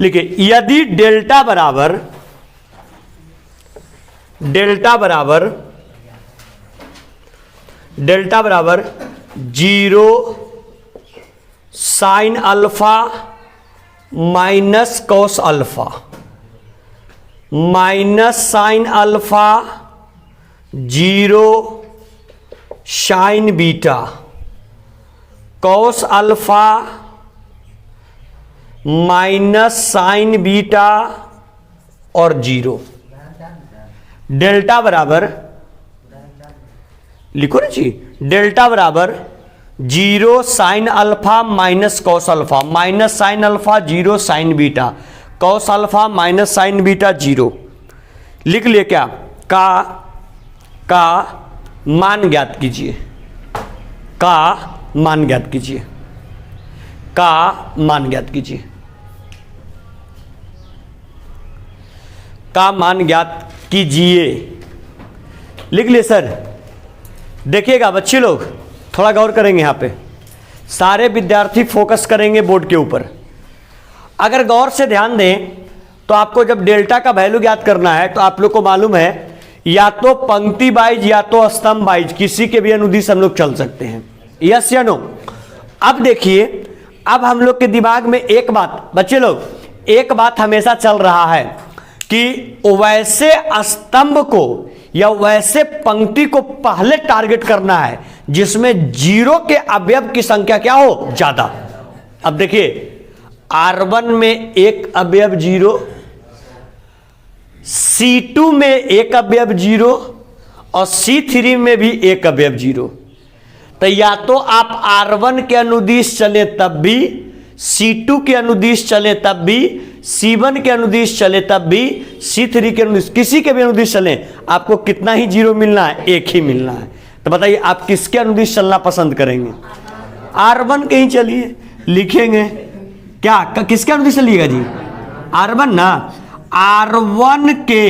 लिखिए, यदि डेल्टा बराबर 0 sine alpha minus cos alpha minus sine alpha 0 sign beta cos alpha minus sign beta और 0। डेल्टा बराबर, लिखो ना जी, डेल्टा बराबर 0 sine alpha minus cos alpha minus sine alpha 0 sign beta cos alpha minus sign beta 0। लिख लिए क्या? का मान ज्ञात कीजिए, का मान ज्ञात कीजिए, का मान ज्ञात कीजिए, का मान ज्ञात कीजिए। लिख लिए सर। देखिएगा बच्चे लोग थोड़ा गौर करेंगे, यहाँ पे सारे विद्यार्थी फोकस करेंगे बोर्ड के ऊपर। अगर गौर से ध्यान दें तो आपको जब डेल्टा का वैल्यू ज्ञात करना है तो आप लोग को मालूम है या तो पंक्ति वाइज या तो स्तंभ वाइज किसी के भी अनुदिश हम लोग चल सकते हैं, यस या नो। अब देखिए, अब हम लोग के दिमाग में एक बात, बच्चे लोग एक बात हमेशा चल रहा है कि वैसे स्तंभ को या वैसे पंक्ति को पहले टारगेट करना है जिसमें 0 के अवयव की संख्या क्या हो, ज्यादा। अब देखिए R1 में एक अवयव 0, C2 में एक अवयव 0 और C3 में भी एक अवयव 0। तो या तो आप R1 के अनुदिश चले तब भी, C2 के अनुदिश चले तब भी, C1 के अनुदिश चले तब भी, C3 के अनुदिश, किसी के भी अनुदिश चले, आपको कितना ही 0 मिलना है, एक ही मिलना है। तो बताइए आप किसके अनुदिश चलना पसंद करेंगे? R1 के ही चलिए, लिखेंगे क्या, किसके अनुदिश चलिएगा जी? R1 ना। R1 के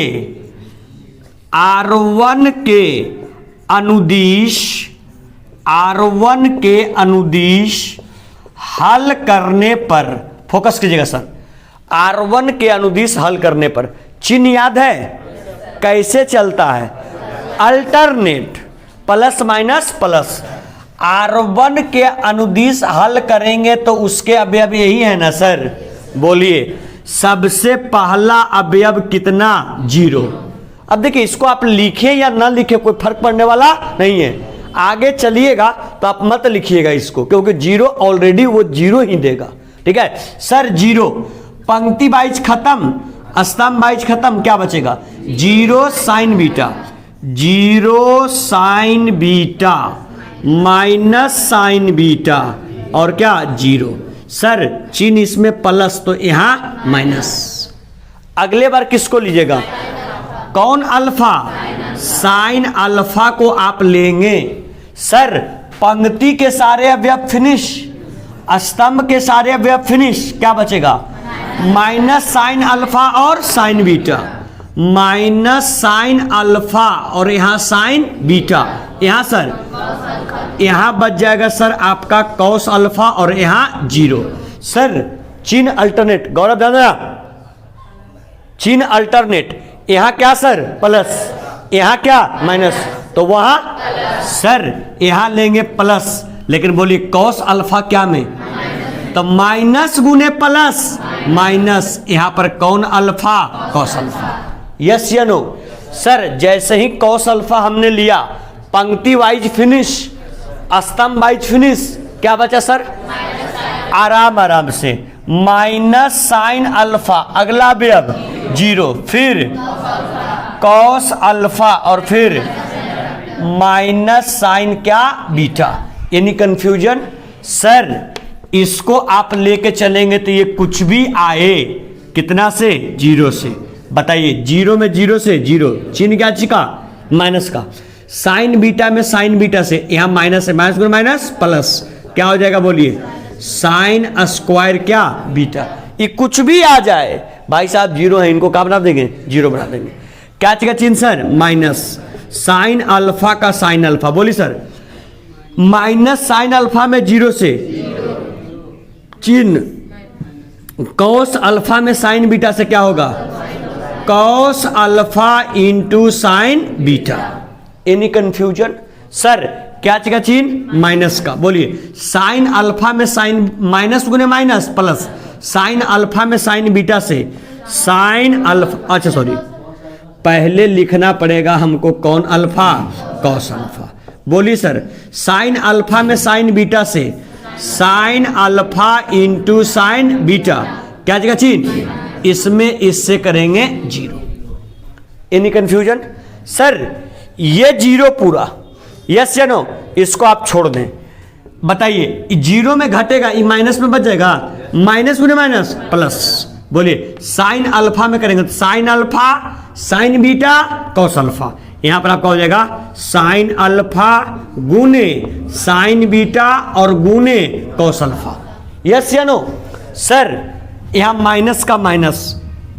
अनुदिश हल करने पर, फोकस कीजिएगा सर, R1 के अनुदिश हल करने पर चिन्ह याद है कैसे चलता है? Alternate, plus minus plus. R1 के अनुदिश हल करेंगे तो उसके अवयव यही है ना सर, बोलिए। सबसे पहला अवयव कितना? 0। अब देखिए इसको आप लिखें या ना लिखें कोई फर्क पड़ने वाला नहीं है। आगे चलिएगा तो आप मत लिखिएगा इसको, क्योंकि 0 ऑलरेडी वो 0 ही देगा, ठीक है सर। 0 पंक्ति वाइज खत्म, स्तंभ वाइज खत्म, क्या बचेगा? 0 sign beta, 0 sign beta minus sign beta और क्या? 0। सर चिन्ह इसमें प्लस तो यहाँ माइनस। अगले बार किसको लीजिएगा? कौन अल्फा? साइन अल्फा को आप लेंगे। सर पंक्ति के सारे अवयव फिनिश, स्तंभ के सारे अवयव फिनिश, क्या बचेगा? माइनस साइन अल्फा और sign beta, minus sine alpha और यहाँ साइन बीटा। यहाँ सर यहाँ बच जाएगा सर आपका कॉस अल्फा और यहाँ 0। सर चिन्ह अल्टरनेट, गौरव दादा चिन्ह अल्टरनेट, यहाँ क्या सर? प्लस, यहाँ क्या? माइनस, तो वहाँ सर यहाँ लेंगे प्लस, लेकिन बोलिए कॉस अल्फा क्या में? तो माइनस गुने प्लस माइनस, यहाँ पर कौन अल्फा? Cos alpha. यस या नो? सर जैसे ही कॉस अल्फा हमने लिया, पंक्ति वाइज फिनिश, स्तंभ वाइज फिनिश, क्या बचा सर? आराम आराम से माइनस साइन अल्फा, अगला अवयव 0, फिर कॉस अल्फा और फिर माइनस साइन क्या? बीटा। यानी कंफ्यूजन? सर इसको आप लेके चलेंगे तो ये कुछ भी आए, कितना से? 0 से। बताइए 0 में 0 से 0, चिन्ह क्या चीज का? माइनस का। साइन बीटा में साइन बीटा से, यहाँ माइनस है, माइनस गुना माइनस प्लस, क्या हो जाएगा बोलिए? साइन स्क्वायर क्या? बीटा। ये कुछ भी आ जाए भाई साहब 0 है, इनको क्या बना देंगे? 0 बना देंगे। क्या चीज का चिन्ह सर? माइनस। साइन अल्फा का साइन अल्फा, बोलिए सर माइनस साइन अल्फा में 0 से चिन्ह, कॉस अल्फा में साइन बीटा से क्या होगा? Cos alpha into sine beta. Any confusion? Sir क्या चीज का चिन्ह? माइनस का। बोलिए साइन अल्फा में साइन, माइनस गुने माइनस प्लस, साइन अल्फा में साइन बीटा से साइन अल्फा, अच्छा सॉरी, पहले लिखना पड़ेगा हमको कौन अल्फा? Cos alpha. बोलिए सर साइन अल्फा में साइन बीटा से sine alpha into sine beta, क्या जगह चिन्ह? इसमें इससे करेंगे 0। Any confusion? सर ये 0 पूरा, यस या नो? इसको आप छोड़ दें। बताइए 0 में घटेगा, ये माइनस में बच जाएगा, माइनस गुने माइनस प्लस। बोलिए साइन अल्फा में करेंगे तो sign alpha sine beta cos alpha, यहां पर आपका हो जाएगा साइन अल्फा गुने साइन बीटा और गुने कॉस अल्फा। यस या नो? सर यहां माइनस का minus,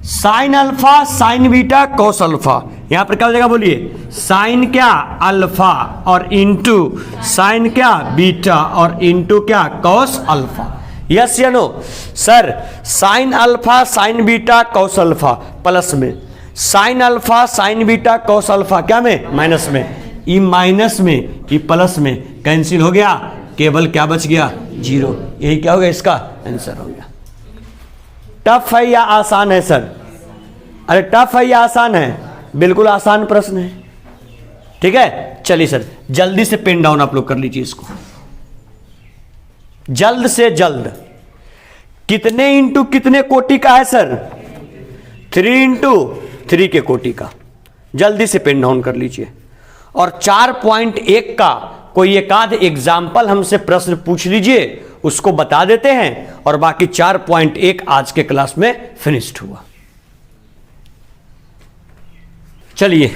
sign alpha sine beta cos alpha, यहां पर क्या हो जाएगा बोलिए? साइन क्या? अल्फा और इंटू साइन क्या? बीटा और इंटू क्या? Cos alpha. यस या no? Sir sine alpha sine beta cos alpha plus में, sine alpha sine beta cos alpha क्या में? माइनस में। ई माइनस में ई प्लस में कैंसिल हो गया, केवल क्या बच गया? 0। यही क्या हो गया? इसका आंसर हो गया। टफ है या आसान है सर? अरे टफ है या आसान है? बिल्कुल आसान प्रश्न है। ठीक है, चलिए सर जल्दी से पेन डाउन आप लोग कर लीजिए इसको, जल्द से जल्द। कितने इंटू कितने कोटि का है सर? 3 इंटू 3 के कोटि का। जल्दी से पेन डाउन कर लीजिए। और 4.1 का कोई एक आध एग्जाम्पल हमसे प्रश्न पूछ लीजिए, उसको बता देते हैं और बाकी 4.1 आज के क्लास में फिनिश्ड हुआ। चलिए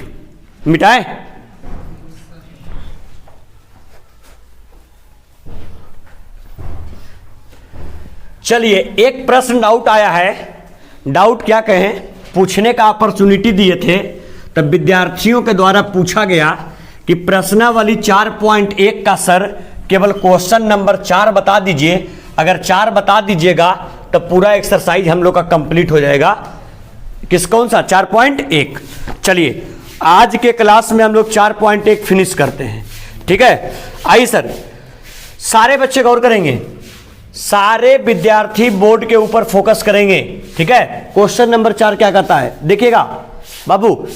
मिटाए। चलिए एक प्रश्न डाउट आया है, डाउट क्या कहें, पूछने का अपॉर्चुनिटी दिए थे, तब विद्यार्थियों के द्वारा पूछा गया कि प्रश्नावली 4.1 का सर केवल क्वेश्चन नंबर 4 बता दीजिए। अगर 4 बता दीजिएगा तो पूरा एक्सरसाइज हम लोग का कंप्लीट हो जाएगा। किस कौन सा? 4.1। चलिए आज के क्लास में हम लोग 4.1 फिनिश करते हैं। ठीक है, आइए सर सारे बच्चे गौर करेंगे, सारे विद्यार्थी बोर्ड के ऊपर फोकस करेंगे। ठीक है, क्वेश्चन नंबर 4 क्या कहता है देखिएगा बाबू।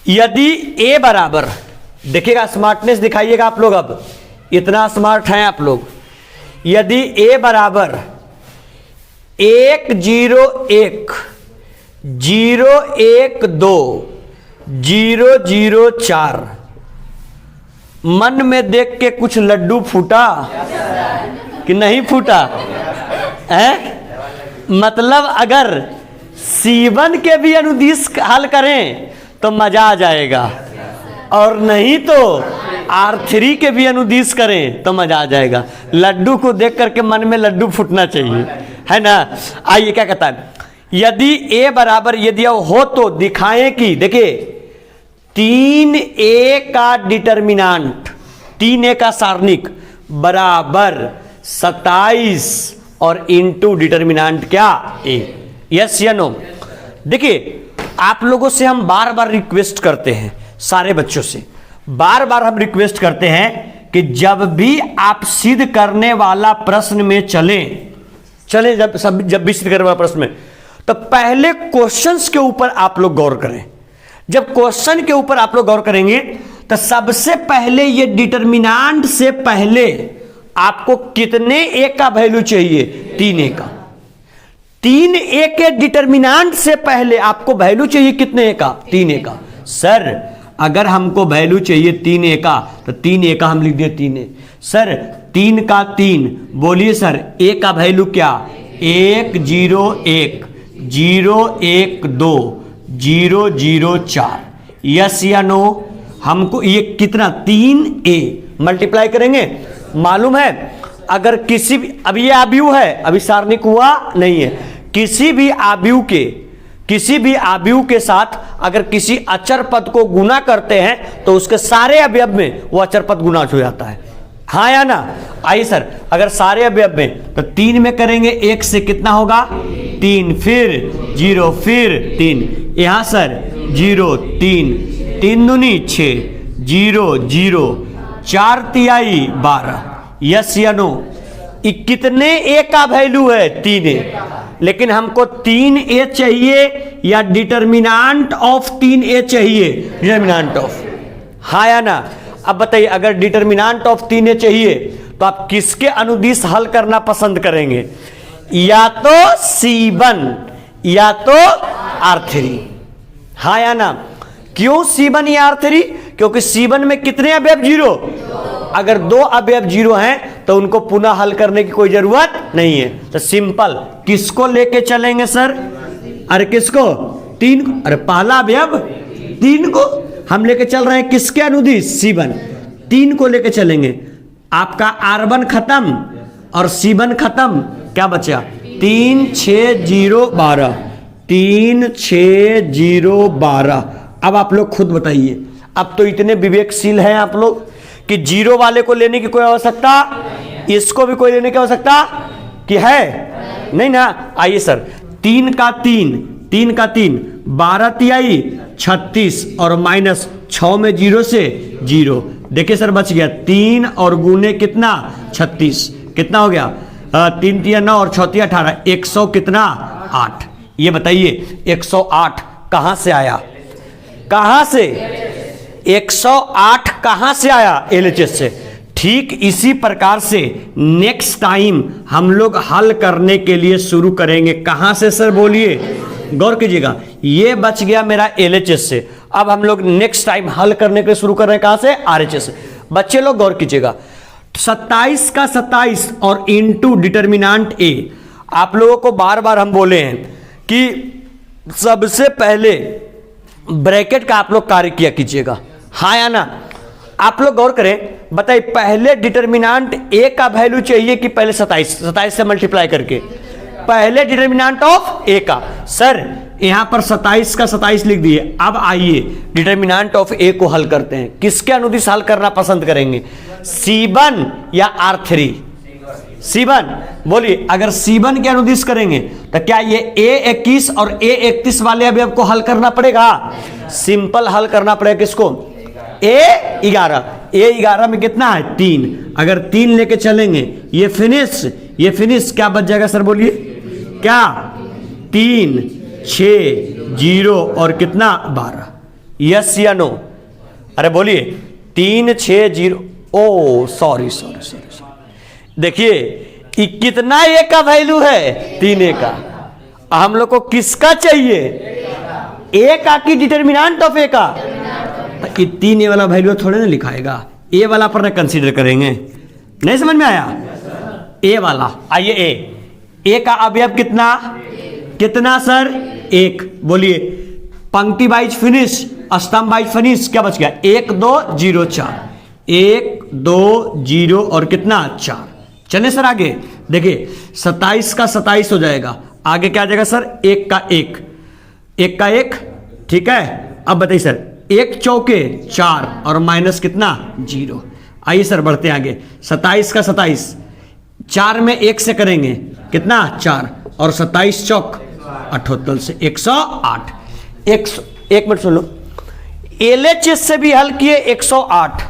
यदि a बराबर, देखिएगा स्मार्टनेस दिखाइएगा आप लोग, अब इतना स्मार्ट हैं आप लोग। यदि a बराबर 1 0 1 0 1 2 0 0 4, मन में देख के कुछ लड्डू फूटा कि नहीं फूटा? मतलब अगर C1 के भी अनुदिश हल करें तो मजा आ जाएगा, और नहीं तो R3 के भी अनुदिश करें तो मजा आ जाएगा। लड्डू को देख करके मन में लड्डू फूटना चाहिए, है ना। आइए क्या कहता है, यदि A बराबर यदि हो तो दिखाएं कि, देखिए 3A का डिटर्मिनांट, 3A का सारणिक बराबर 27 और इंटू डिटर्मिनांट क्या A। यस या नो। देखिए आप लोगों से हम बार बार रिक्वेस्ट करते हैं, सारे बच्चों से बार बार हम रिक्वेस्ट करते हैं कि जब भी आप सिद्ध करने वाला प्रश्न में चलें जब भी सिद्ध करने वाला प्रश्न में, तो पहले क्वेश्चंस के ऊपर आप लोग गौर करें। जब क्वेश्चन के ऊपर आप लोग गौर करेंगे तो सबसे पहले ये डिटर्मिनांट से पहले आपको कितने ए का वैल्यू चाहिए, 3A का। 3A के डिटर्मिनांट से पहले आपको वैल्यू चाहिए कितने A का, 3A का। सर अगर हमको वैल्यू चाहिए 3A का तो 3A का हम लिख दिए 3A। सर 3 का 3, बोलिए सर A का वैल्यू क्या, 1 0 1 0 1 2 0 0 4। यस या नो। हमको ये कितना 3A मल्टीप्लाई करेंगे, मालूम है अगर किसी भी, अभी ये आव्यूह है, अभी सारणिक हुआ नहीं है, किसी भी आव्यूह के साथ अगर किसी अचर पद को गुना करते हैं तो उसके सारे अवयव में वो अचर पद गुना हो जाता है, हाँ या ना। आइए सर अगर सारे अवयव में तो 3 में करेंगे, 1 से कितना होगा 3, फिर 0 फिर 3, यहां सर 0 3 3 दूनी 6 0 0 4 तिहाई 12। यस या नो। कितने A का वैल्यू है, 3A। लेकिन हमको 3A चाहिए या डिटर्मिनांट ऑफ 3A चाहिए, डिटर्मिनांट ऑफ, हाँ या ना। अब बताइए अगर डिटर्मिनांट ऑफ 3A चाहिए तो आप किसके अनुदिश हल करना पसंद करेंगे, या तो C1 या तो R3, हाँ या ना। क्यों C1 या R3, क्योंकि C1 में कितने अवयव 0, अगर 2 अवयव 0 हैं तो उनको पुनः हल करने की कोई जरूरत नहीं है। तो सिंपल किसको लेके चलेंगे सर, अरे किसको, 3 को। अरे पहला अवयव 3 को हम लेके चल रहे हैं, किसके अनुदिश, C1। 3 को लेके चलेंगे, आपका R1 खत्म और C1 खत्म, क्या बचा 3 6 0 12, 3 6 0 12। अब आप लोग खुद बताइए, अब तो इतने विवेकशील हैं आप लोग कि 0 वाले को लेने की कोई आवश्यकता, इसको भी कोई लेने की आवश्यकता कि है नहीं ना। आइए सर 3 का 3 12 तिहाई 36 और माइनस 6 में 0 से 0। देखिए सर बच गया 3 और गुने कितना 36, कितना हो गया 3 तिया 9 और 6 तिया 18, 100 कितना 8। ये बताइए 108 कहां से आया, कहां से 108 कहां से आया, LHS से। ठीक इसी प्रकार से नेक्स्ट टाइम हम लोग हल करने के लिए शुरू करेंगे, कहां से सर बोलिए, गौर कीजिएगा। ये बच गया मेरा LHS से, अब हम लोग नेक्स्ट टाइम हल करने के लिए शुरू कर रहे हैं कहां से, RHS से। बच्चे लोग गौर कीजिएगा, 27 का 27 और इंटू डिटर्मिनांट A। आप लोगों को बार बार हम बोले हैं कि सबसे पहले ब्रैकेट का आप लोग कार्य किया कीजिएगा, हाँ या ना। आप लोग गौर करें, बताइए पहले डिटर्मिनांट A का वैल्यू चाहिए कि पहले 27 से मल्टीप्लाई करके, पहले डिटर्मिनांट ऑफ A का। सर यहां पर 27 का 27 लिख दिए। अब आइए डिटर्मिनांट ऑफ A को हल करते हैं, किसके अनुदिश हल करना पसंद करेंगे, C1 या R3, C1। बोलिए अगर C1 के अनुदिश करेंगे तो क्या ये A21 और A31 वाले अवयव को हल करना पड़ेगा, सिंपल हल करना पड़ेगा किसको, A11 में कितना है 3, अगर 3 लेके चलेंगे ये फिनिश क्या बच जाएगा सर बोलिए, क्या 3 6 0 और कितना 12। यस या नो, अरे बोलिए 3 6 0, ओ सॉरी, देखिए कितना A का वैल्यू है, 3A का। हम लोग को किसका चाहिए, A का कि डिटर्मिनांट ऑफ A का। तो 3A वाला वैल्यू थोड़े ना लिखाएगा, A वाला पर ना कंसीडर करेंगे, नहीं समझ में आया, A वाला। आइए ए का अवयव कितना, कितना सर, एक। बोलिए पंक्ति वाइज फिनिश, स्तंभ वाइज फिनिश, क्या बच गया, 1 2 0 4, 1 2 0 और कितना 4। चले सर आगे देखिए 27 का 27 हो जाएगा, आगे क्या आ जाएगा सर, 1 का 1, 1 का 1, ठीक है। अब बताइए सर 1 चौके 4 और माइनस कितना 0। आइए सर बढ़ते हैं आगे, 27 का 27, 4 में 1 से करेंगे कितना 4 और 27 चौक 78 से 108। 1 मिनट सुन लो, LHS से भी हल किए 108,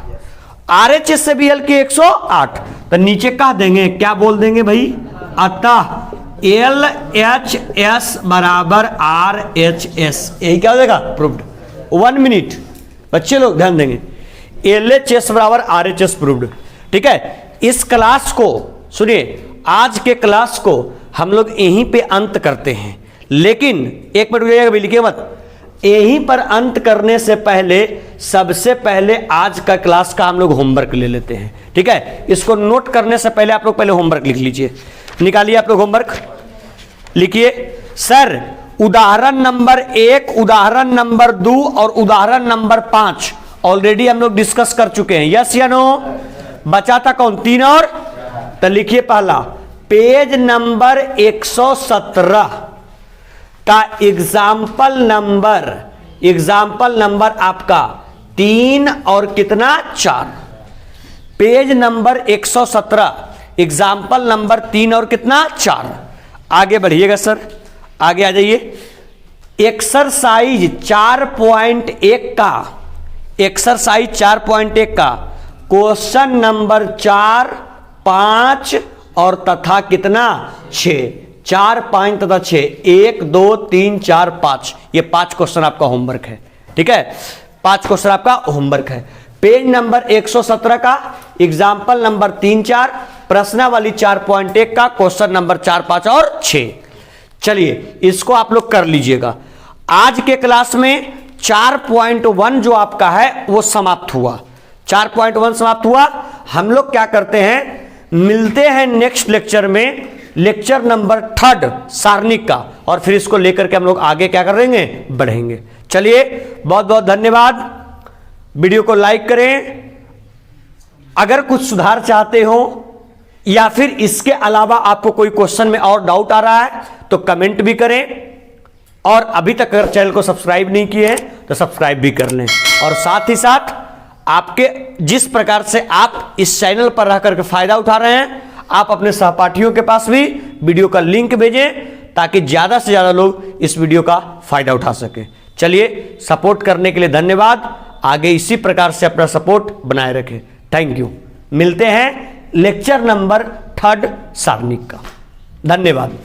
RHS से भी हल किए 108, तो नीचे कह देंगे, क्या बोल देंगे भाई, अतः LHS बराबर RHS, यही क्या हो जाएगा प्रूव्ड। 1 मिनट बच्चे लोग ध्यान देंगे, LHS बराबर RHS प्रूव्ड, ठीक है। इस क्लास को सुनिए, आज के क्लास को हम लोग यहीं पे अंत करते हैं, लेकिन एक मिनट रुकिएगा, लिखिए मत, यहीं पर अंत करने से पहले सबसे पहले आज का क्लास का हम लोग होमवर्क ले लेते हैं, ठीक है। इसको नोट करने से पहले आप लोग पहले होमवर्क लिख लीजिए, निकालिए आप लोग होमवर्क, लिखिए सर उदाहरण नंबर 1, उदाहरण नंबर 2 और उदाहरण नंबर 5 ऑलरेडी हम लोग डिस्कस कर चुके हैं, यस या नो। बचा था कौन, 3 और, तो लिखिए पहला पेज नंबर 117 का एग्जाम्पल नंबर आपका 3 और कितना 4, पेज नंबर 117 एग्जाम्पल नंबर 3 और कितना 4। आगे बढ़िएगा सर, आगे आ जाइए, एक्सरसाइज 4.1 का, एक्सरसाइज 4.1 का क्वेश्चन नंबर 4, 5 और तथा कितना 6, 4 5 तथा 6, 1 2 3 4 5, ये 5 क्वेश्चन आपका होमवर्क है, ठीक है। 5 क्वेश्चन आपका होमवर्क है। पेज नंबर 117 का एग्जाम्पल नंबर 3 4, प्रश्नावली 4.1 का क्वेश्चन नंबर 4 5 और 6। चलिए इसको आप लोग कर लीजिएगा। आज के क्लास में 4.1 जो आपका है वो समाप्त हुआ, 4.1 समाप्त हुआ। हम लोग क्या करते हैं, मिलते हैं नेक्स्ट लेक्चर में, लेक्चर नंबर 3 सारणिक का, और फिर इसको लेकर के हम लोग आगे क्या करेंगे, बढ़ेंगे। चलिए बहुत बहुत धन्यवाद, वीडियो को लाइक करें। अगर कुछ सुधार चाहते हो या फिर इसके अलावा आपको कोई क्वेश्चन में और डाउट आ रहा है तो कमेंट भी करें, और अभी तक अगर चैनल को सब्सक्राइब नहीं किए हैं तो सब्सक्राइब भी कर लें। और साथ ही साथ आपके जिस प्रकार से आप इस चैनल पर रह करके फायदा उठा रहे हैं, आप अपने सहपाठियों के पास भी वीडियो का लिंक भेजें ताकि ज्यादा से ज्यादा लोग इस वीडियो का फायदा उठा सकें। चलिए सपोर्ट करने के लिए धन्यवाद, आगे इसी प्रकार से अपना सपोर्ट बनाए रखें। Thank you. मिलते हैं लेक्चर नंबर 3 सारणिक का। धन्यवाद।